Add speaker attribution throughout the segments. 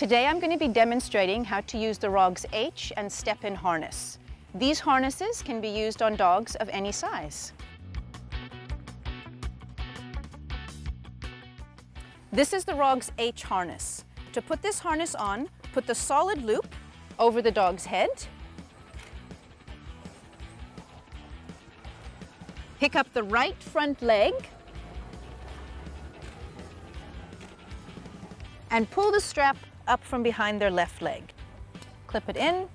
Speaker 1: Today I'm going to be demonstrating how to use the ROGZ H and step-in harness. These harnesses can be used on dogs of any size. This is the ROGZ H harness. To put this harness on, put the solid loop over the dog's head. Pick up the right front leg and pull the strap up from behind their left leg. Clip it in,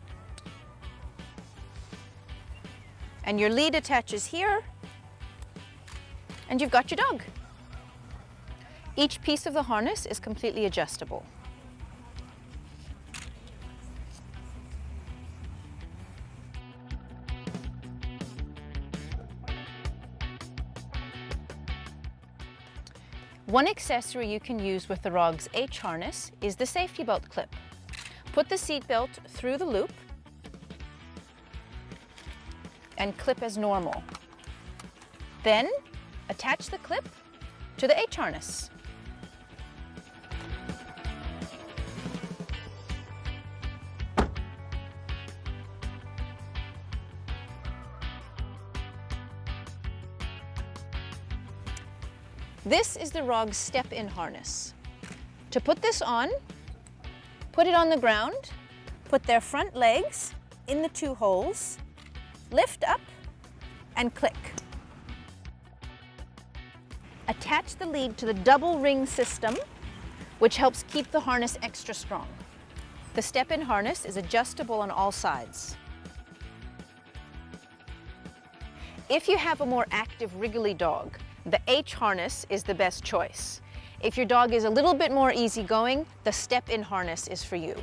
Speaker 1: and your lead attaches here, and you've got your dog. Each piece of the harness is completely adjustable. One accessory you can use with the ROGZ H harness is the safety belt clip. Put the seat belt through the loop and clip as normal. Then attach the clip to the H harness. This is the ROGZ step-in harness. To put this on, put it on the ground, put their front legs in the two holes, lift up, and click. Attach the lead to the double ring system, which helps keep the harness extra strong. The step-in harness is adjustable on all sides. If you have a more active, wriggly dog, the H harness is the best choice. If your dog is a little bit more easygoing, the step-in harness is for you.